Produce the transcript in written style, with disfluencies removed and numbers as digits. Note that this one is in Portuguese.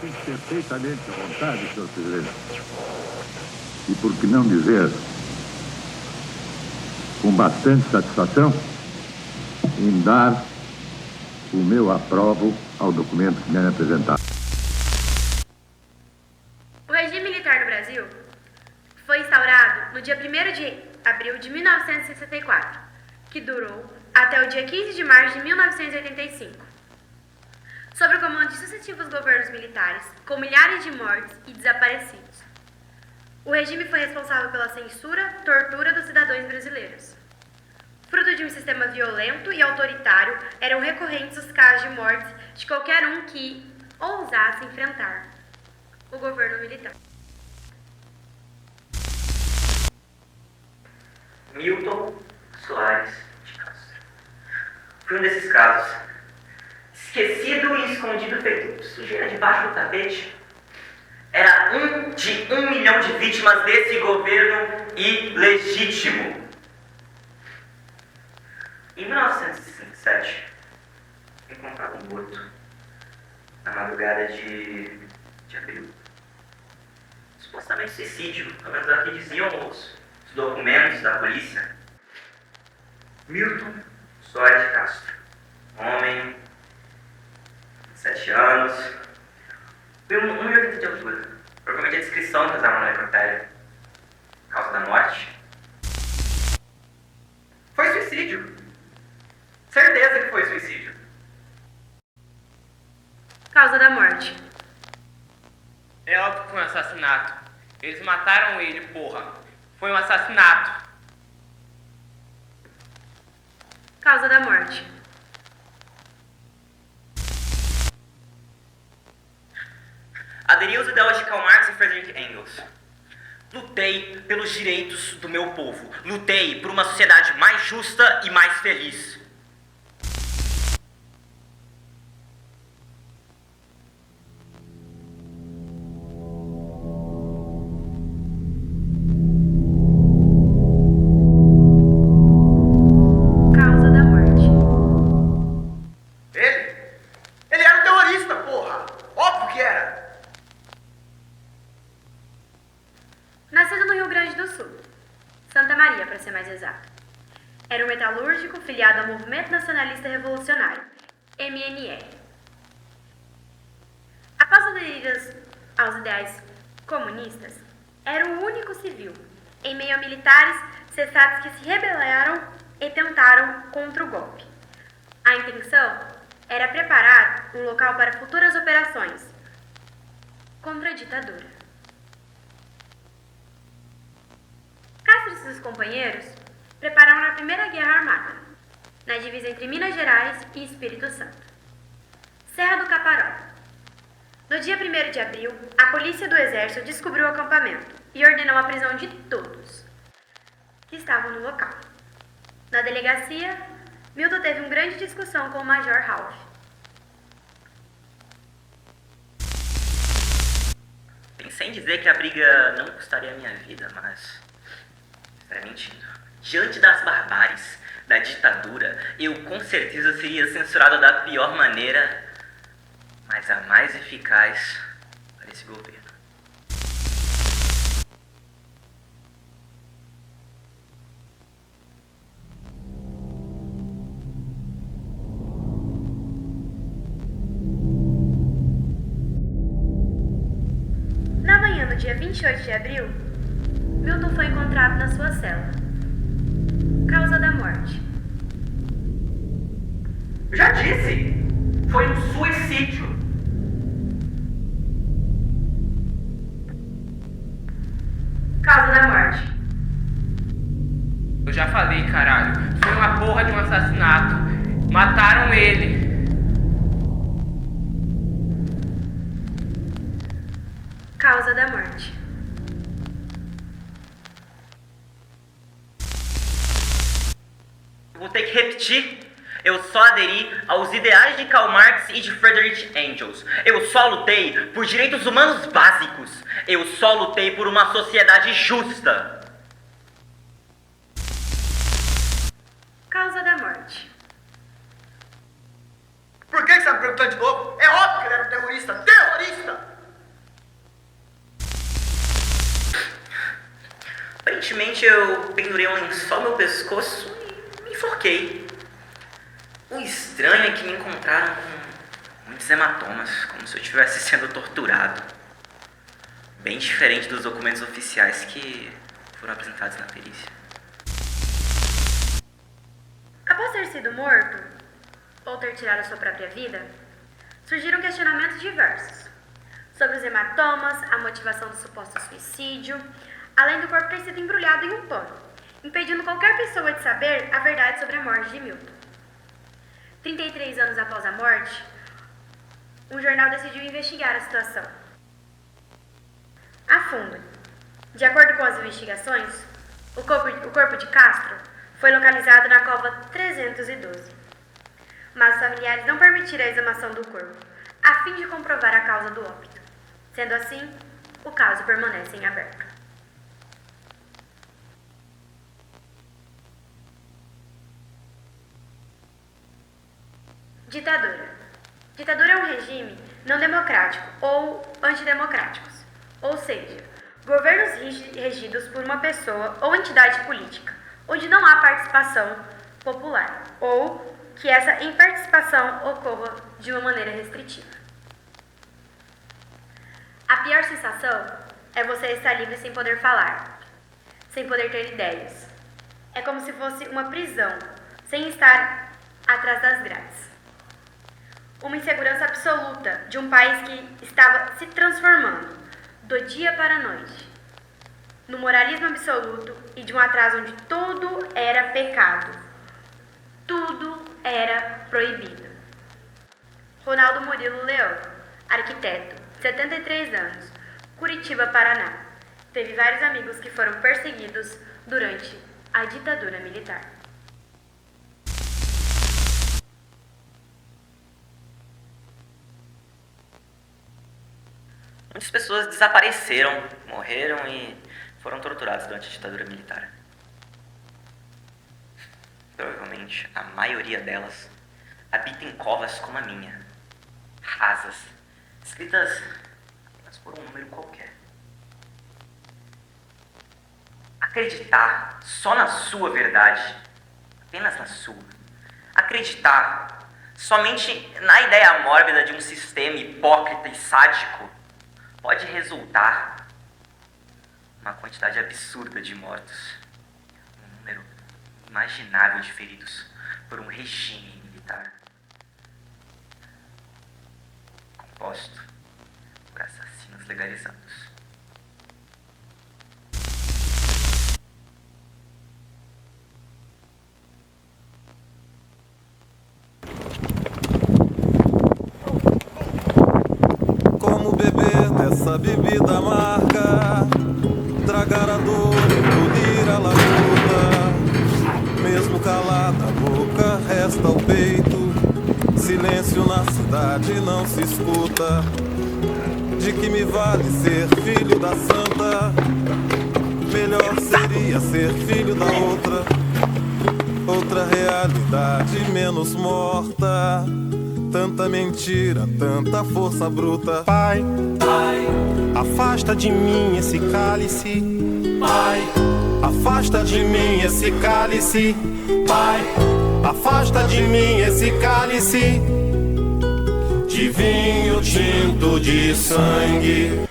sinto perfeitamente à vontade, senhor presidente. E por que não dizer, com bastante satisfação, em dar o meu aprovo ao documento que me é apresentado. O regime militar do Brasil foi instaurado no dia 1º de abril de 1964, que durou até o dia 15 de março de 1985. Sob o comando de sucessivos governos militares, com milhares de mortes e desaparecidos. O regime foi responsável pela censura, tortura dos cidadãos brasileiros. Fruto de um sistema violento e autoritário, eram recorrentes os casos de mortes de qualquer um que ousasse enfrentar o governo militar. Milton Soares de Castro. Foi um desses casos. Esquecido e escondido feito sujeira debaixo do tapete. Era um de 1 milhão de vítimas desse governo ilegítimo. Em 1967, encontrado morto na madrugada de abril. Supostamente suicídio, pelo menos é o que diziam os documentos da polícia. Milton Soares de Castro, homem, 7 anos, foi 1,80 de altura. Provavelmente a descrição que usavam no necrotério. Causa da morte? Foi suicídio. Certeza que foi suicídio. Causa da morte. É óbvio que foi um assassinato. Eles mataram ele, porra. Foi um assassinato. Causa da morte. Aderi aos ideais de Karl Marx e Friedrich Engels. Lutei pelos direitos do meu povo. Lutei por uma sociedade mais justa e mais feliz. Causa da morte. Ele era um terrorista, porra! Óbvio que era! Nascido no Rio Grande do Sul, Santa Maria, para ser mais exato. Era um metalúrgico filiado ao Movimento Nacionalista Revolucionário, MNR. Após aderir aos ideais comunistas, era o único civil, em meio a militares cessados que se rebelaram e tentaram contra o golpe. A intenção era preparar um local para futuras operações contra a ditadura. Castro e seus companheiros prepararam a Primeira Guerra Armada, na divisa entre Minas Gerais e Espírito Santo. Serra do Caparó. No dia 1º de abril, a polícia do exército descobriu o acampamento e ordenou a prisão de todos que estavam no local. Na delegacia, Milton teve uma grande discussão com o Major Ralph. Pensei em dizer que a briga não custaria a minha vida, mas estaria mentindo. Diante das barbáries da ditadura, eu com certeza seria censurado da pior maneira, mas a mais eficaz para esse governo. Na manhã do dia 28 de abril, Milton foi encontrado na sua cela. Causa da morte. Eu já disse! Foi um suicídio! Causa da morte. Eu já falei, caralho. Foi uma porra de um assassinato. Mataram ele. Causa da morte. Vou ter que repetir. Eu só aderi aos ideais de Karl Marx e de Friedrich Engels. Eu só lutei por direitos humanos básicos. Eu só lutei por uma sociedade justa. Causa da morte. Por que você está me perguntando de novo? É óbvio que ele era um terrorista! Terrorista! Recentemente eu pendurei um lençol no meu pescoço e me enforquei. O estranho é que me encontraram com muitos hematomas, como se eu estivesse sendo torturado. Bem diferente dos documentos oficiais que foram apresentados na perícia. Após ter sido morto, ou ter tirado a sua própria vida, surgiram questionamentos diversos sobre os hematomas, a motivação do suposto suicídio, além do corpo ter sido embrulhado em um pano, impedindo qualquer pessoa de saber a verdade sobre a morte de Milton. 33 anos após a morte, um jornal decidiu investigar a situação a fundo. De acordo com as investigações, o corpo de Castro foi localizado na cova 312, mas os familiares não permitiram a exumação do corpo, a fim de comprovar a causa do óbito. Sendo assim, o caso permanece em aberto. Ditadura. Ditadura é um regime não democrático ou antidemocráticos, ou seja, governos regidos por uma pessoa ou entidade política, onde não há participação popular, ou que essa imparticipação ocorra de uma maneira restritiva. A pior sensação é você estar livre sem poder falar, sem poder ter ideias. É como se fosse uma prisão, sem estar atrás das grades. Uma insegurança absoluta de um país que estava se transformando, do dia para a noite, no moralismo absoluto e de um atraso onde tudo era pecado, tudo era proibido. Ronaldo Murilo Leão, arquiteto, 73 anos, Curitiba, Paraná. Teve vários amigos que foram perseguidos durante a ditadura militar. Muitas pessoas desapareceram, morreram e foram torturadas durante a ditadura militar. Provavelmente a maioria delas habita em covas como a minha, rasas, escritas apenas por um número qualquer. Acreditar só na sua verdade, apenas na sua. Acreditar somente na ideia mórbida de um sistema hipócrita e sádico pode resultar numa quantidade absurda de mortos, um número imaginável de feridos por um regime militar composto por assassinos legalizados. Como beber dessa bebida amarga, tragar a dor, engolir a labuta. Mesmo calada a boca, resta o peito. Silêncio na cidade não se escuta. De que me vale ser filho da santa? Melhor seria ser filho da outra. Outra realidade menos morta. Tanta mentira, tanta força bruta. Pai, afasta de mim esse cálice. Pai, afasta de mim esse cálice. Pai, afasta de mim esse cálice de vinho tinto de sangue.